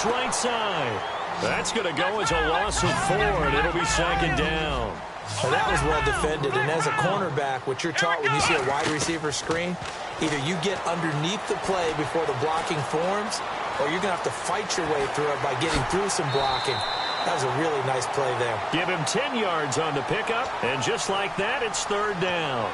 looks right side. That's going to go as a loss of 4, and it'll be second down. Well, that was well defended, and as a cornerback, what you're taught when you see a wide receiver screen, either you get underneath the play before the blocking forms, or you're going to have to fight your way through it by getting through some blocking. That was a really nice play there. Give him 10 yards on the pickup, and just like that, it's third down.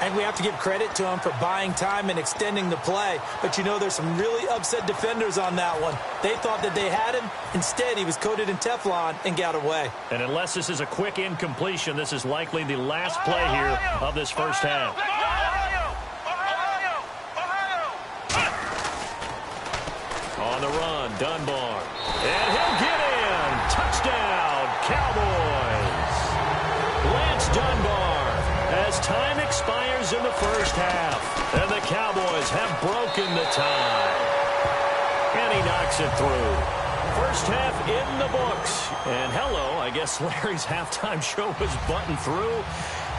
And we have to give credit to him for buying time and extending the play. But, you know, there's some really upset defenders on that one. They thought that they had him. Instead, he was coated in Teflon and got away. And unless this is a quick incompletion, this is likely the last play here of this first half. On the run, Dunbar. And he'll get in. Touchdown, Cowboys. Lance Dunbar. As time expires in the first half, and the Cowboys have broken the tie. And he knocks it through. First half in the books. And hello, I guess Larry's halftime show was buttoned through.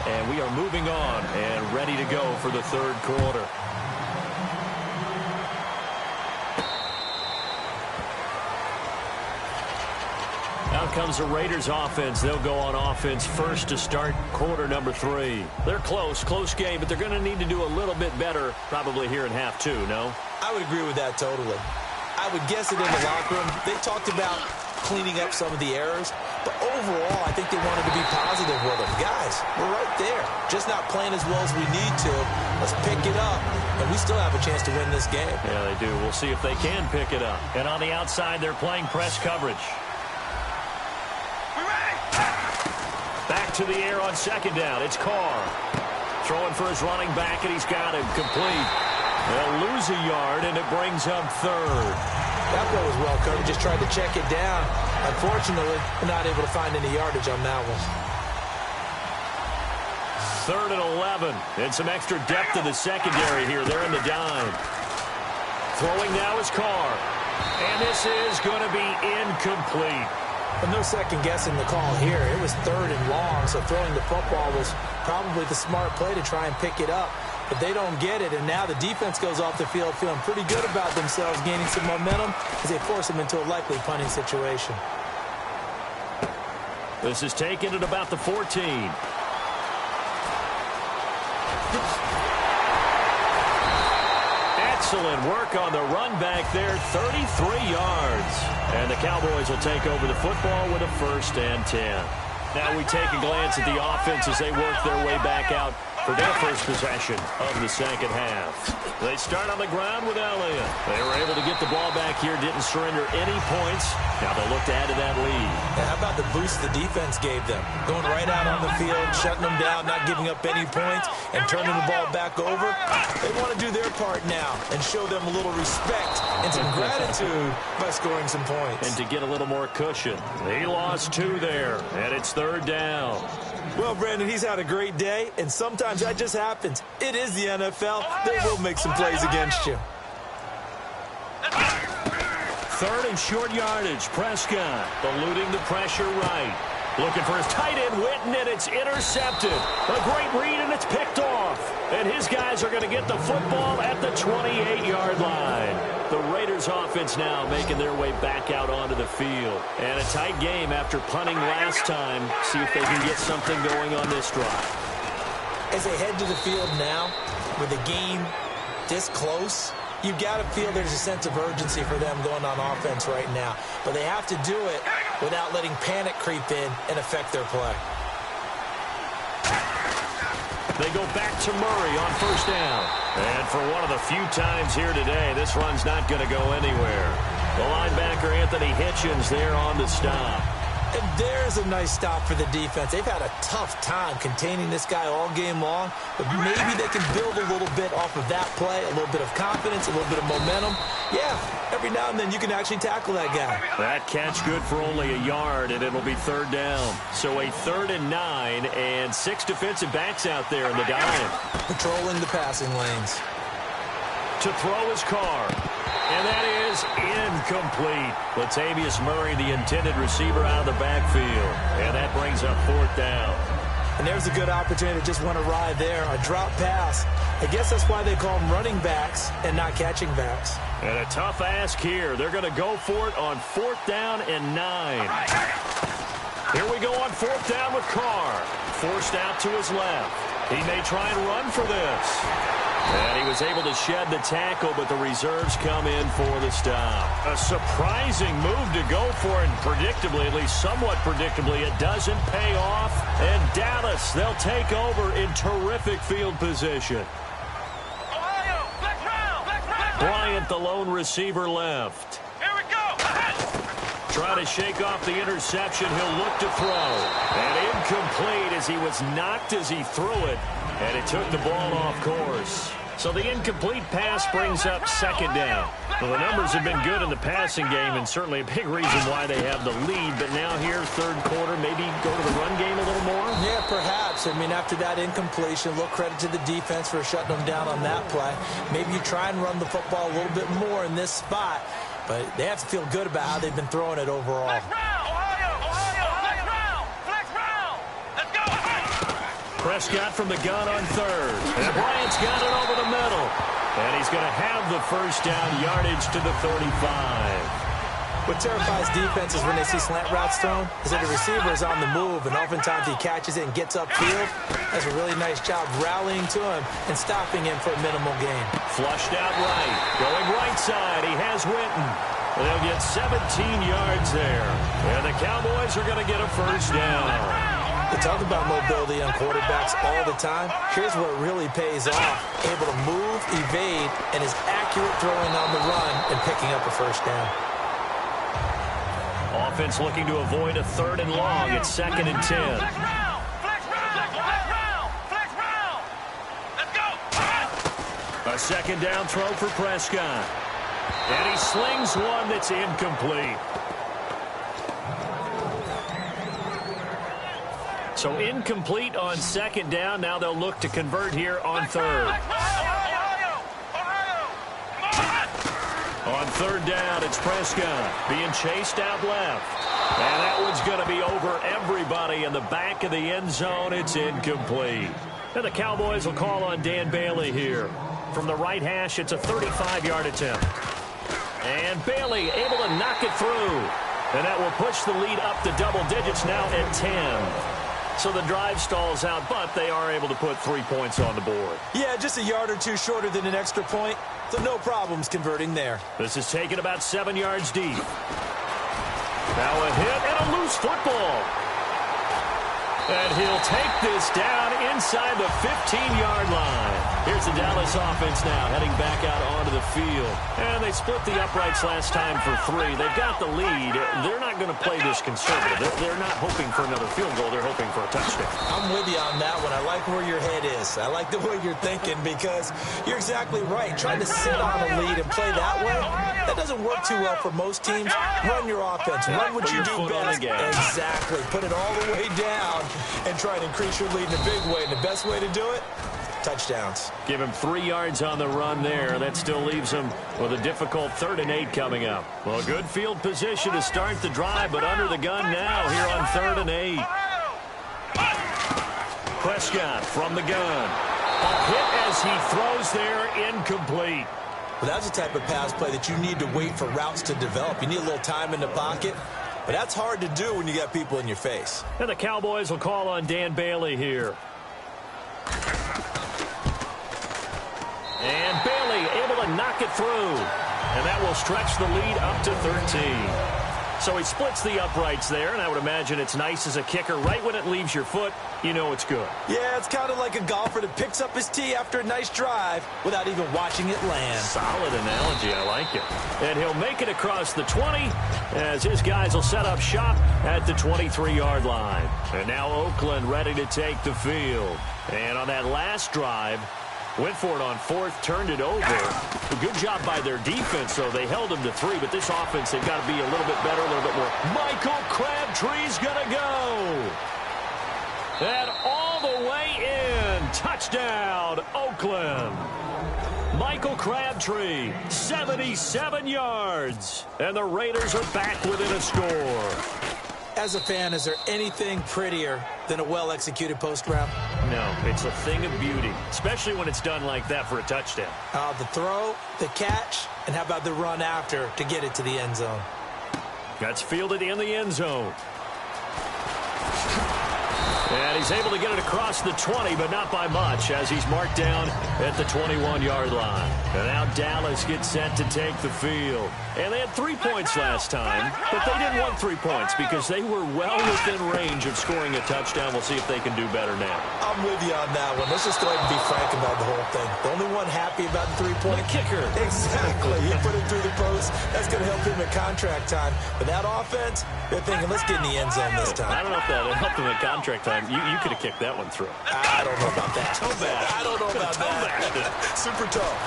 And we are moving on and ready to go for the third quarter. Out comes the Raiders offense. They'll go on offense first to start quarter number 3. They're close game, but they're going to need to do a little bit better probably here in half 2, no? I would agree with that totally. I would guess it in the locker room. They talked about cleaning up some of the errors, but overall I think they wanted to be positive with them. Guys, we're right there. Just not playing as well as we need to. Let's pick it up, and we still have a chance to win this game. Yeah, they do. We'll see if they can pick it up. And on the outside, they're playing press coverage. Back to the air on second down. It's Carr. Throwing for his running back, and he's got him complete. They'll lose a yard, and it brings up third. That play was well covered. Just tried to check it down. Unfortunately, we're not able to find any yardage on that one. 3rd and 11. And some extra depth in the secondary here. They're in the dime. Throwing now is Carr. And this is going to be incomplete. And no second-guessing the call here. It was 3rd and long, so throwing the football was probably the smart play to try and pick it up. But they don't get it, and now the defense goes off the field feeling pretty good about themselves, gaining some momentum as they force them into a likely punting situation. This is taken at about the 14. Excellent work on the run back there, 33 yards. And the Cowboys will take over the football with a 1st and 10. Now we take a glance at the offense as they work their way back out for their first possession of the second half. They start on the ground with Elliott. They were able to get the ball back here, didn't surrender any points. Now they'll look to add to that lead. Yeah, how about the boost the defense gave them? Going right out on the field, shutting them down, not giving up any points, and turning the ball back over. They want to do their part now and show them a little respect and some gratitude by scoring some points. And to get a little more cushion. He lost 2 there, and it's 3rd down. Well, Brandon, he's had a great day, and sometimes that just happens. It is the NFL. They will make some plays against you. 3rd and short yardage. Prescott eluding the pressure right. Looking for his tight end, Witten, and it's intercepted. A great read, and it's picked off. And his guys are going to get the football at the 28-yard line. The Raiders offense now making their way back out onto the field. And a tight game after punting last time. See if they can get something going on this drive. As they head to the field now, with the game this close, you've got to feel there's a sense of urgency for them going on offense right now. But they have to do it without letting panic creep in and affect their play. They go back to Murray on 1st down. And for one of the few times here today, this run's not going to go anywhere. The linebacker, Anthony Hitchens, there on the stop. And there's a nice stop for the defense. They've had a tough time containing this guy all game long, but maybe they can build a little bit off of that play, a little bit of confidence, a little bit of momentum. Yeah, every now and then you can actually tackle that guy. That catch good for only a yard, and it'll be 3rd down. So a 3rd and 9, and 6 defensive backs out there in the dime. Patrolling the passing lanes. To throw his Carr. And that is incomplete. Latavius Murray, the intended receiver, out of the backfield. And that brings up 4th down. And there's a good opportunity to just want to ride there. A drop pass. I guess that's why they call them running backs and not catching backs. And a tough ask here. They're going to go for it on 4th down and 9. Here we go on 4th down with Carr. Forced out to his left. He may try and run for this. And he was able to shed the tackle, but the reserves come in for the stop. A surprising move to go for, and predictably, at least somewhat predictably, it doesn't pay off. And Dallas, they'll take over in terrific field position. Ohio, flex round. Bryant, the lone receiver, left. Here we go. Trying to shake off the interception. He'll look to throw. And incomplete as he was knocked as he threw it. And it took the ball off course. So the incomplete pass brings up 2nd down. Well, the numbers have been good in the passing game, and certainly a big reason why they have the lead. But now here, 3rd quarter, maybe go to the run game a little more? Yeah, perhaps. I mean, after that incompletion, a little credit to the defense for shutting them down on that play. Maybe you try and run the football a little bit more in this spot. But they have to feel good about how they've been throwing it overall. Flex round, Ohio, flex round. Let's go. Prescott from the gun on 3rd. And Bryant's got it over the middle. And he's going to have the 1st down, yardage to the 35. What terrifies defenses when they see slant routes thrown is that the receiver is on the move, and oftentimes he catches it and gets upfield. Does a really nice job rallying to him and stopping him for a minimal gain. Flushed out right. Going right side. He has Winton. They'll get 17 yards there. And the Cowboys are going to get a 1st down. They talk about mobility on quarterbacks all the time. Here's where it really pays off. Able to move, evade, and is accurate throwing on the run and picking up a 1st down. Offense looking to avoid a 3rd and long. It's 2nd and 10. Flex round. Let's go. A 2nd down throw for Prescott. And he slings one that's incomplete. So incomplete on 2nd down. Now they'll look to convert here on 3rd. On 3rd down, it's Prescott being chased out left. And that one's going to be over everybody in the back of the end zone. It's incomplete. And the Cowboys will call on Dan Bailey here. From the right hash, it's a 35-yard attempt. And Bailey able to knock it through. And that will push the lead up to double digits now at 10. So the drive stalls out, but they are able to put 3 points on the board. Yeah, just a yard or two shorter than an extra point, so no problems converting there. This is taken about 7 yards deep. Now a hit and a loose football. And he'll take this down inside the 15-yard line. Here's the Dallas offense now heading back out onto the field. And they split the uprights last time for 3. They've got the lead. They're not going to play this conservative. They're not hoping for another field goal. They're hoping for a touchdown. I'm with you on that one. I like where your head is. I like the way you're thinking because you're exactly right. Trying to sit on a lead and play that way, that doesn't work too well for most teams. Run your offense. Run what you do best. Exactly. Put it all the way down and try and increase your lead in a big way. And the best way to do it, touchdowns. Give him 3 yards on the run there. That still leaves him with a difficult 3rd and 8 coming up. Well, good field position to start the drive, but under the gun now here on 3rd and 8. Prescott from the gun. A hit as he throws there, incomplete. Well, that's the type of pass play that you need to wait for routes to develop. You need a little time in the pocket, but that's hard to do when you got people in your face. And the Cowboys will call on Dan Bailey here. And Bailey able to knock it through. And that will stretch the lead up to 13. So he splits the uprights there, and I would imagine it's nice as a kicker. Right when it leaves your foot, you know it's good. Yeah, it's kind of like a golfer that picks up his tee after a nice drive without even watching it land. Solid analogy. I like it. And he'll make it across the 20 as his guys will set up shop at the 23-yard line. And now Oakland ready to take the field. And on that last drive, went for it on 4th, turned it over. A good job by their defense, though. They held them to 3, but this offense, they've got to be a little bit better, a little bit more. Michael Crabtree's going to go. And all the way in. Touchdown, Oakland. Michael Crabtree, 77 yards. And the Raiders are back within a score. As a fan, is there anything prettier than a well-executed post route? No, it's a thing of beauty, especially when it's done like that for a touchdown. The throw, the catch, and how about the run after to get it to the end zone? That's fielded in the end zone. And he's able to get it across the 20, but not by much, as he's marked down at the 21-yard line. And now Dallas gets set to take the field. And they had 3 points last time, but they didn't want 3 points because they were well within range of scoring a touchdown. We'll see if they can do better now. I'm with you on that one. Let's just go ahead and be frank about the whole thing. The only one happy about the 3-point kicker. Exactly. He put it through the post. That's going to help him at contract time. But that offense, they're thinking, let's get in the end zone this time. I don't know if that helped him at contract time. You could have kicked that one through. I don't know about that. Toe bash. I don't know about that. Super tough.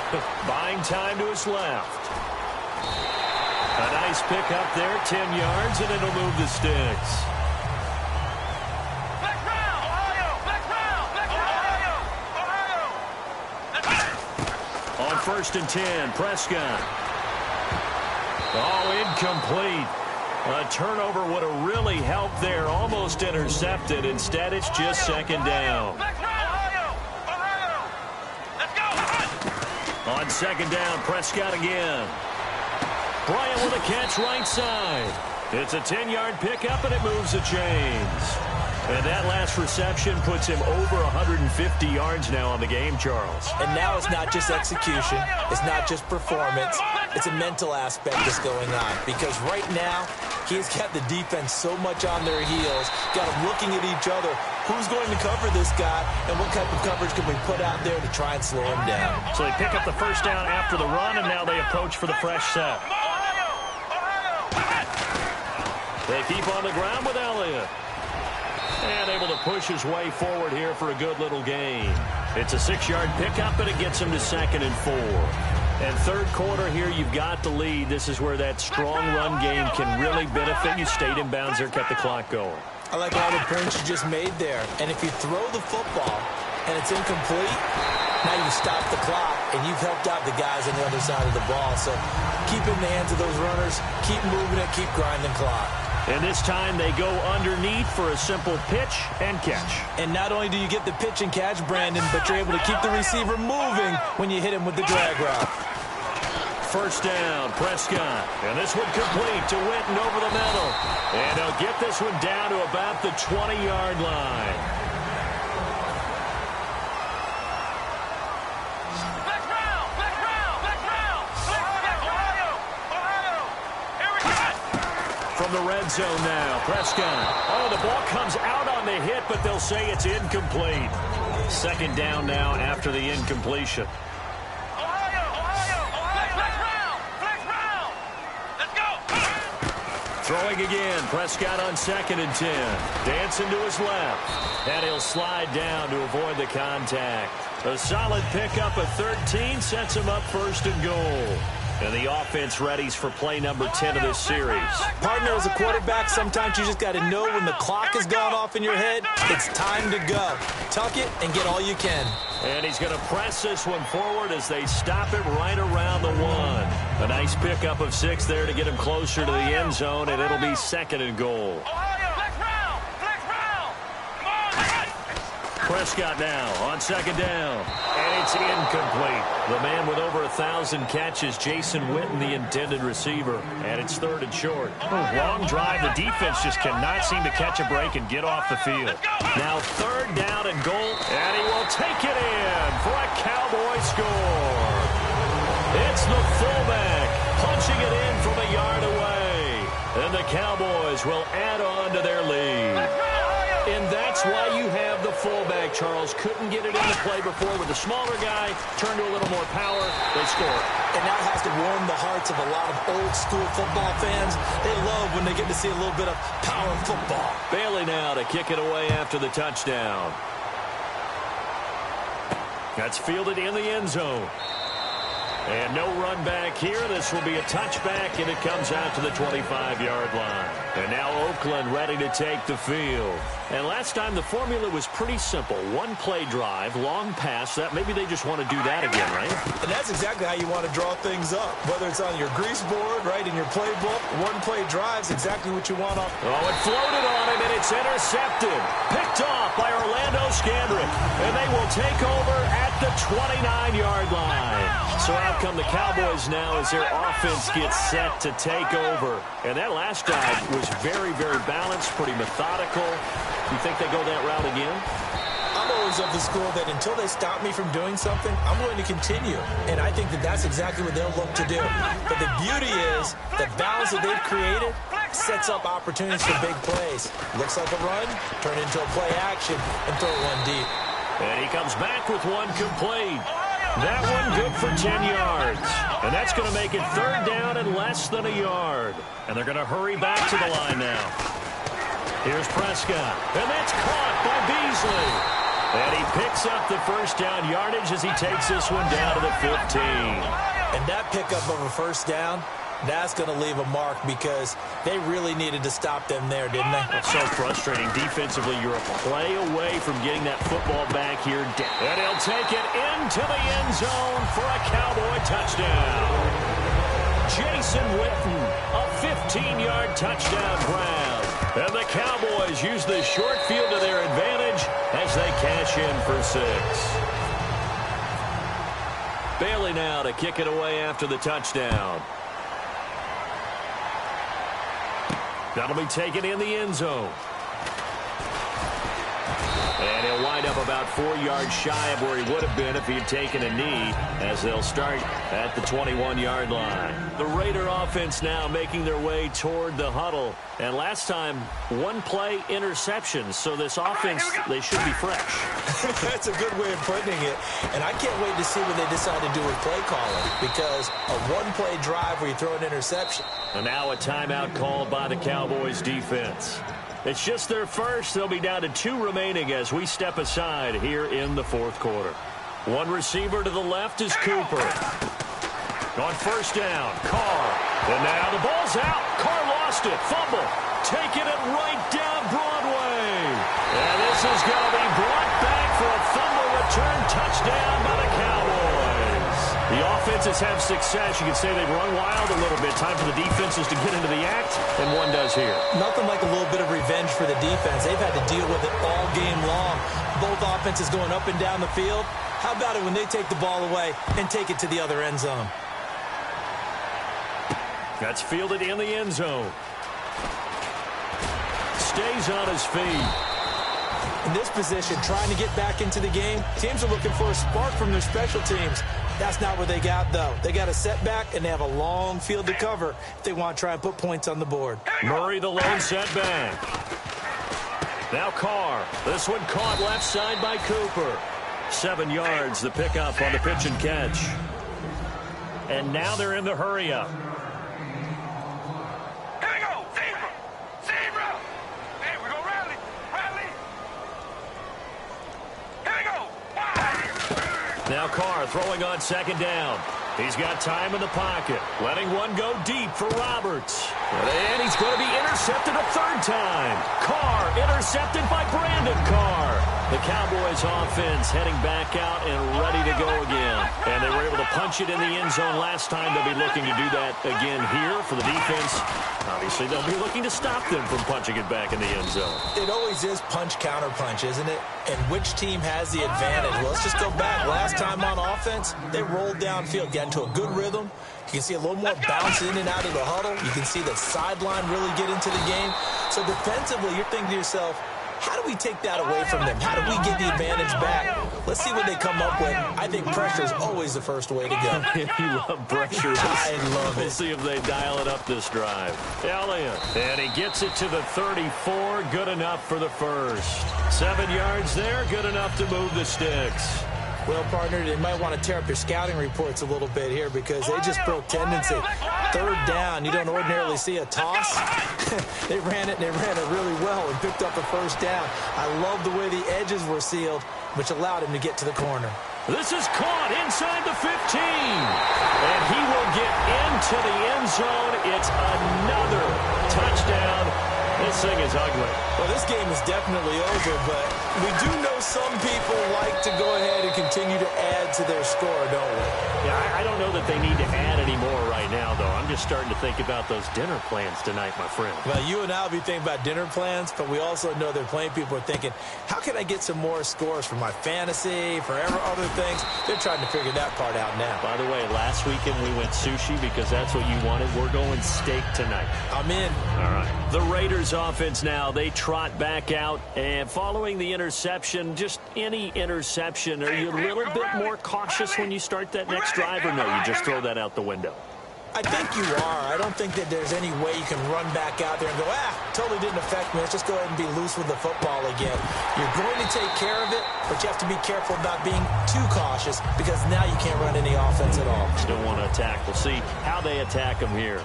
Buying time to his left. A nice pick up there, 10 yards, and it'll move the sticks. Flex round, Ohio! Flex round! Flex round! Ohio! On 1st and 10, Prescott. Oh, incomplete. A turnover would have really helped there. Almost intercepted. Instead, it's just second down. Flex round, Ohio! Ohio! Let's go! On second down, Prescott again. Bryant with a catch right side. It's a 10-yard pickup, and it moves the chains. And that last reception puts him over 150 yards now on the game, Charles. And now it's not just execution. It's not just performance. It's a mental aspect that's going on. Because right now, he's got the defense so much on their heels, got them looking at each other. Who's going to cover this guy, and what type of coverage can we put out there to try and slow him down? So they pick up the first down after the run, and now they approach for the fresh set. They keep on the ground with Elliott. And able to push his way forward here for a good little gain. It's a 6-yard pickup, and it gets him to 2nd and 4. And third quarter here, you've got the lead. This is where that strong run game can really benefit you. Stayed in bounds there, kept the clock going. I like all the points you just made there. And if you throw the football and it's incomplete, now you stop the clock, and you've helped out the guys on the other side of the ball. So keep in the hands of those runners, keep moving it, keep grinding clock. And this time they go underneath for a simple pitch and catch. And not only do you get the pitch and catch, Brandon, but you're able to keep the receiver moving when you hit him with the drag route. First down, Prescott. And this one complete to Witten over the middle. And he'll get this one down to about the 20-yard line. From the red zone now, Prescott. Oh, the ball comes out on the hit, but they'll say it's incomplete. Second down now after the incompletion. Let's go! Throwing again, Prescott on 2nd and 10. Dancing to his left. And he'll slide down to avoid the contact. A solid pickup of 13 sets him up 1st and goal. And the offense readies for play number 10 of this series. Partner, as a quarterback, sometimes you just got to know when the clock has gone off in your head, it's time to go. Tuck it and get all you can. And he's going to press this one forward as they stop it right around the 1. A nice pickup of 6 there to get him closer to the end zone, and it'll be 2nd and goal. Prescott now on 2nd down. And it's incomplete. The man with over 1,000 catches, Jason Witten, the intended receiver. And it's 3rd and short. Long drive. The defense just cannot seem to catch a break and get off the field. Now 3rd down and goal. And he will take it in for a Cowboy score. It's the fullback punching it in from a yard away. And the Cowboys will add on to their lead. And that's why you have the fullback, Charles. Couldn't get it into play before with the smaller guy. Turned to a little more power. They scored. And that has to warm the hearts of a lot of old-school football fans. They love when they get to see a little bit of power football. Bailey now to kick it away after the touchdown. That's fielded in the end zone. And no run back here. This will be a touchback, and it comes out to the 25-yard line. And now Oakland ready to take the field. And last time the formula was pretty simple. One-play drive, long pass. That maybe they just want to do that again, right? And that's exactly how you want to draw things up. Whether it's on your grease board, right, in your playbook, one-play drive's exactly what you want off. Oh, it floated on him, and it's intercepted. Picked off by Orlando Scandrick. And they will take over at the 29-yard line. So out come the Cowboys now as their offense gets set to take over. And that last drive was very, very balanced, pretty methodical. You think they go that route again? I'm always of the school that until they stop me from doing something, I'm going to continue. And I think that that's exactly what they'll look to do. But the beauty is the balance that they've created sets up opportunities for big plays. Looks like a run, turn into a play action, and throw one deep. And he comes back with one complete. That one good for 10 yards. And that's going to make it third down and less than a yard. And they're going to hurry back to the line now. Here's Prescott. And that's caught by Beasley. And he picks up the first down yardage as he takes this one down to the 15. And that pickup of a first down, that's going to leave a mark because they really needed to stop them there, didn't they? It's so frustrating. Defensively, you're a play away from getting that football back here. And he'll take it into the end zone for a Cowboy touchdown. Jason Witten, a 15-yard touchdown grab. And the Cowboys use the short field to their advantage as they cash in for 6. Bailey now to kick it away after the touchdown. That'll be taken in the end zone. And he'll wind up about 4 yards shy of where he would have been if he had taken a knee, as they'll start at the 21-yard line. The Raider offense now making their way toward the huddle. And last time, one-play interceptions. So this offense, they should be fresh. That's a good way of putting it. And I can't wait to see what they decide to do with play calling, because a one-play drive where you throw an interception. And now a timeout called by the Cowboys defense. It's just their first. They'll be down to 2 remaining as we step aside here in the fourth quarter. One receiver to the left is Cooper. On first down, Carr. And now the ball's out. Carr lost it. Fumble. Taking it right down Broadway. And this is going to be brought back for a fumble return touchdown by the Cowboys. The offenses have success. You can say they've run wild a little bit. Time for the defenses to get into the act, and one does here. Nothing like a little bit of revenge for the defense. They've had to deal with it all game long. Both offenses going up and down the field. How about it when they take the ball away and take it to the other end zone? That's fielded in the end zone. Stays on his feet. In this position, trying to get back into the game, teams are looking for a spark from their special teams. That's not what they got, though. They got a setback, and they have a long field to cover if they want to try and put points on the board. Murray, the lone setback. Now Carr. This one caught left side by Cooper. 7 yards, the pickup on the pitch and catch. And now they're in the hurry-up. Here we go. Zebra. Zebra. Hey, we go rally. Rally. Here we go. Now Carr throwing on second down. He's got time in the pocket. Letting one go deep for Roberts. And he's going to be intercepted a third time. Carr intercepted by Brandon Carr. The Cowboys offense heading back out and ready to go again. And they were able to punch it in the end zone last time. They'll be looking to do that again here for the defense. Obviously, they'll be looking to stop them from punching it back in the end zone. It always is punch-counter-punch, isn't it? And which team has the advantage? Well, let's just go back. Last time on offense, they rolled downfield, got into a good rhythm. You can see a little more bounce in and out of the huddle. You can see the sideline really get into the game. So defensively, you're thinking to yourself, how do we take that away from them? How do we get the advantage back? Let's see what they come up with. I think pressure is always the first way to go. You love pressure. I love it. We'll see if they dial it up this drive. Elliott. And he gets it to the 34. Good enough for the first. 7 yards there. Good enough to move the sticks. Well, partner, they might want to tear up your scouting reports a little bit here because they just broke tendency. Third down, you don't ordinarily see a toss. They ran it really well and picked up a first down. I love the way the edges were sealed, which allowed him to get to the corner. This is caught inside the 15. And he will get into the end zone. It's another touchdown. This thing is ugly. Well, this game is definitely over, but we do know some people like to go ahead and continue to add to their score, don't we? Yeah, I don't know that they need to add any more right now, though. I'm just starting to think about those dinner plans tonight, my friend. Well, you and I will be thinking about dinner plans, but we also know that plenty of people are thinking, how can I get some more scores for my fantasy, for other things? They're trying to figure that part out now. By the way, last weekend we went sushi because that's what you wanted. We're going steak tonight. I'm in. All right. The Raiders offense now, they trot back out, and following the interception, just any interception, are you a little bit more cautious when you start that next drive, or no, you just throw that out the window? I think you are. I don't think that there's any way you can run back out there and go, totally didn't affect me. Let's just go ahead and be loose with the football again. You're going to take care of it, but you have to be careful about being too cautious because now you can't run any offense at all. Still want to attack. We'll see how they attack them here.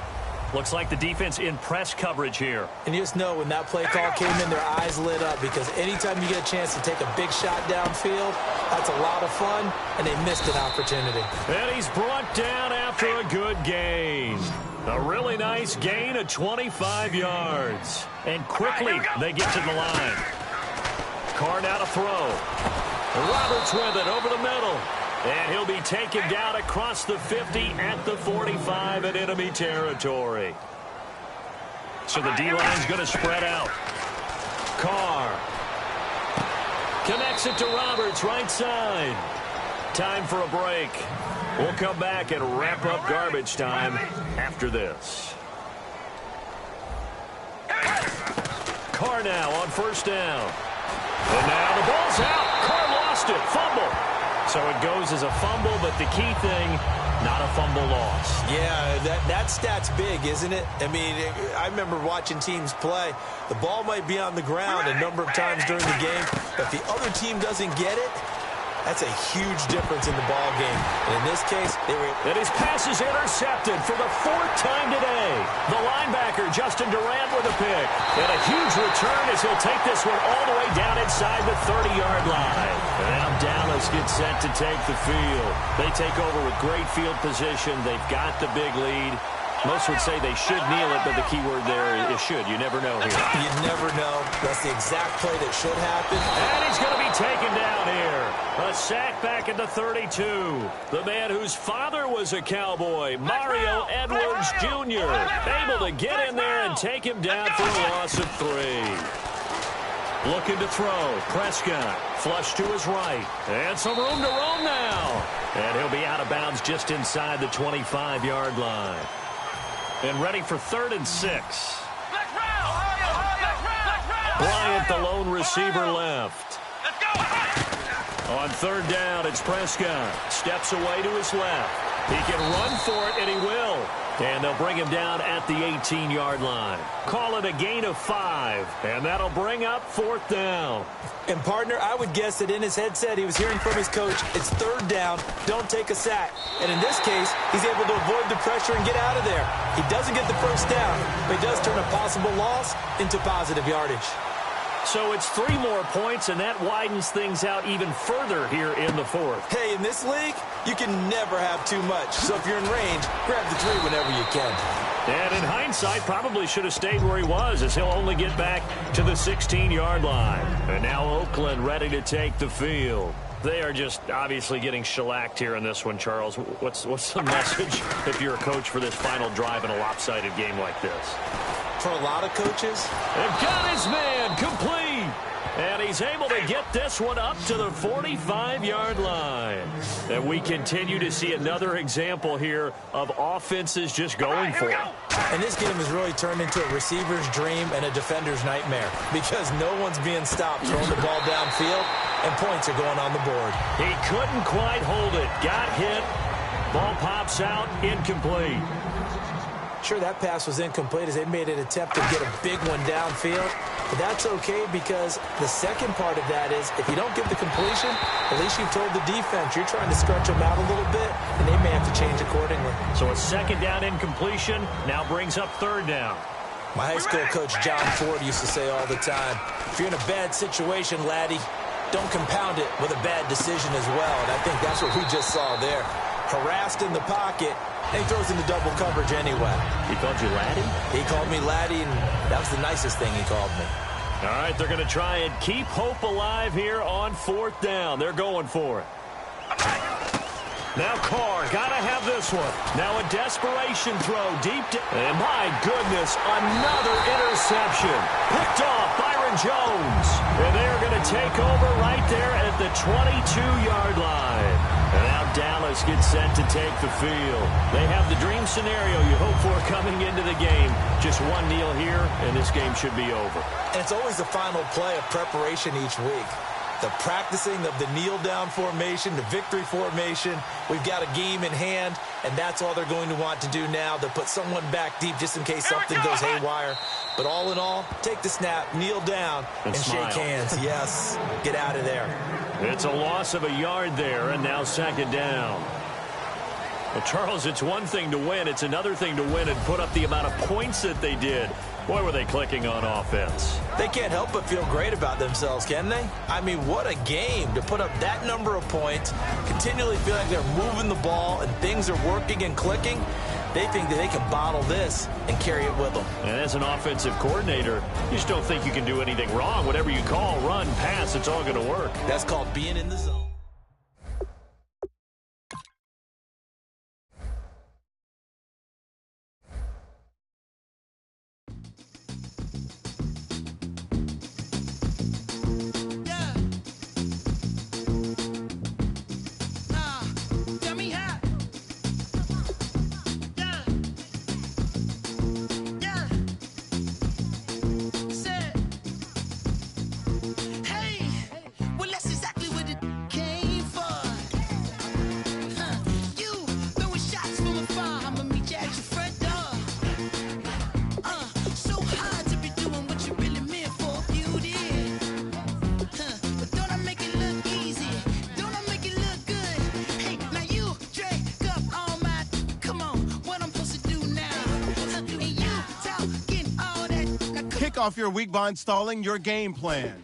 Looks like the defense in press coverage here. And you just know when that play call came in, their eyes lit up because anytime you get a chance to take a big shot downfield, that's a lot of fun, and they missed an opportunity. And he's brought down after a good gain. A really nice gain of 25 yards. And quickly they get to the line. Carr now to throw. Roberts with it over the middle. And he'll be taken down across the 50 at the 45 in enemy territory. So the D-line's going to spread out. Carr connects it to Roberts, right side. Time for a break. We'll come back and wrap up garbage time after this. Carr now on first down. And now the ball's out. Carr lost it. Fumble. So it goes as a fumble, but the key thing, not a fumble loss. Yeah, that stat's big, isn't it? I mean, I remember watching teams play. The ball might be on the ground a number of times during the game, but if the other team doesn't get it, that's a huge difference in the ball game. And in this case, they were... And his pass is intercepted for the fourth time today. The linebacker, Justin Durant, with a pick. And a huge return as he'll take this one all the way down inside the 30-yard line. And now Dallas gets set to take the field. They take over with great field position. They've got the big lead. Most would say they should kneel it, but the key word there is should. You never know here. You never know. That's the exact play that should happen. And he's going to be taken down here. A sack back at the 32. The man whose father was a Cowboy, Mario Edwards Jr., able to get in there and take him down for a loss of 3. Looking to throw. Prescott. Flush to his right. And some room to roam now. And he'll be out of bounds just inside the 25-yard line. And ready for 3rd and 6. Bryant, the lone receiver, left. On 3rd down, it's Prescott. Steps away to his left. He can run for it, and he will. And they'll bring him down at the 18-yard line. Call it a gain of 5, and that'll bring up 4th down. And, partner, I would guess that in his headset he was hearing from his coach, it's 3rd down, don't take a sack. And in this case, he's able to avoid the pressure and get out of there. He doesn't get the first down, but he does turn a possible loss into positive yardage. So it's 3 more points, and that widens things out even further here in the 4th. Hey, in this league, you can never have too much. So if you're in range, grab the 3 whenever you can. And in hindsight, probably should have stayed where he was, as he'll only get back to the 16-yard line. And now Oakland ready to take the field. They are just obviously getting shellacked here in this one, Charles. What's the message if you're a coach for this final drive in a lopsided game like this? For a lot of coaches. And got his man complete. And he's able to get this one up to the 45-yard line. And we continue to see another example here of offenses just going for it. And this game has really turned into a receiver's dream and a defender's nightmare because no one's being stopped throwing the ball downfield, and points are going on the board. He couldn't quite hold it. Got hit. Ball pops out. Incomplete. Sure, that pass was incomplete as they made an attempt to get a big one downfield. But that's okay because the second part of that is if you don't get the completion, at least you've told the defense you're trying to stretch them out a little bit, and they may have to change accordingly. So a 2nd down incompletion now brings up 3rd down. My high school coach, John Ford, used to say all the time, if you're in a bad situation, laddie, don't compound it with a bad decision as well. And I think that's what we just saw there. Harassed in the pocket, and he throws into double coverage anyway. He called you laddie? He called me laddie, and that was the nicest thing he called me. All right, they're going to try and keep hope alive here on 4th down. They're going for it. Now Carr, got to have this one. Now a desperation throw deep. And my goodness, another interception. Picked off Byron Jones. And they're going to take over right there at the 22-yard line. And now Dallas gets set to take the field. They have the dream scenario you hope for coming into the game. Just one kneel here, and this game should be over. And it's always the final play of preparation each week. The practicing of the kneel-down formation, the victory formation. We've got a game in hand, and that's all they're going to want to do now. They'll put someone back deep just in case something goes haywire. But all in all, take the snap, kneel down, and shake hands. Yes, get out of there. It's a loss of a yard there, and now 2nd down. Well, Charles, it's one thing to win. It's another thing to win and put up the amount of points that they did. Boy, were they clicking on offense. They can't help but feel great about themselves, can they? I mean, what a game to put up that number of points, continually feel like they're moving the ball and things are working and clicking. They think that they can bottle this and carry it with them. And as an offensive coordinator, you just don't think you can do anything wrong. Whatever you call, run, pass, it's all going to work. That's called being in the zone. Kick off your week by installing your game plan.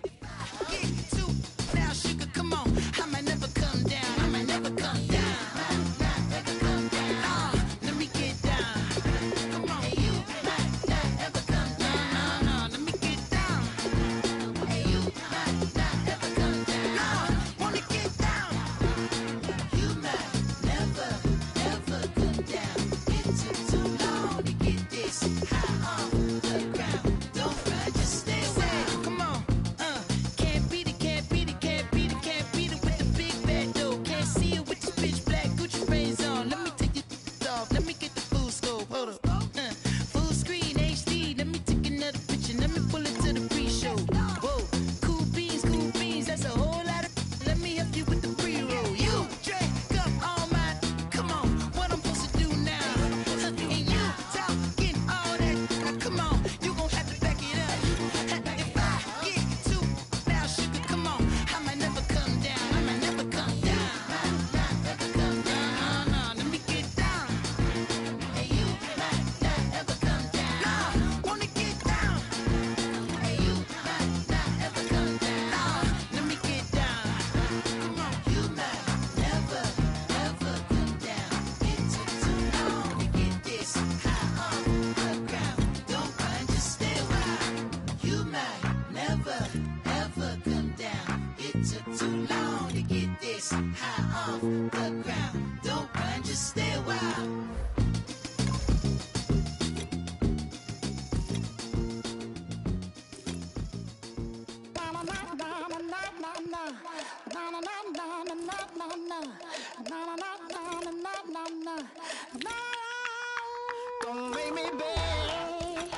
Don't make me beg,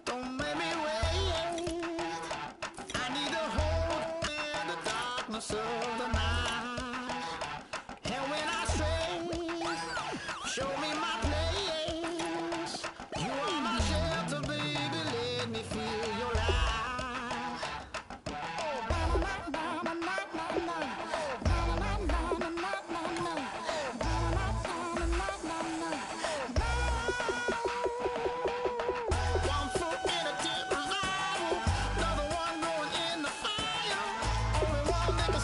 don't make me wait. I need a hold in the darkness of the night. And when I stray, show me my place. You are my shelter, baby, let me feel your light. One foot in a deep revival, another one going in the fire. Only one that can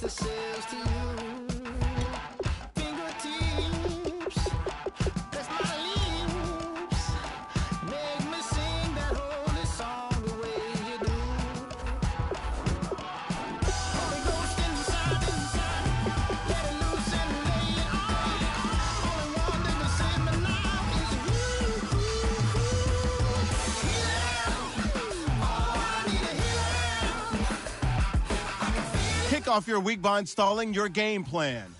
this says to you. Fingertips, press my lips, make me sing that holy song the way you do. Holy Ghost inside, let it loose and lay it on. Only one that can save me now is you. Kick off your week by installing your game plan.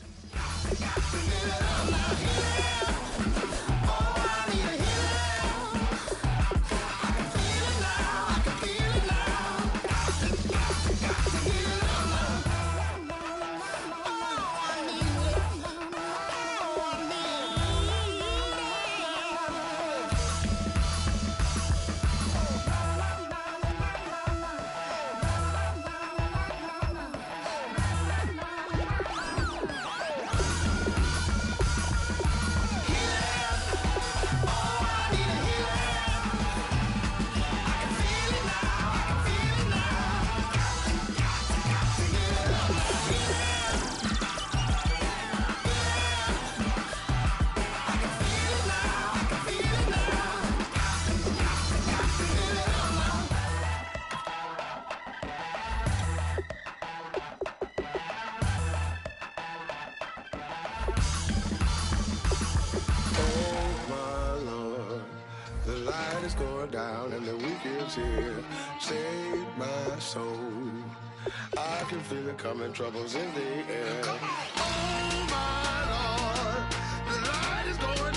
Going down and the week is here. Save my soul. I can feel it coming, troubles in the air. Oh my Lord, the light is going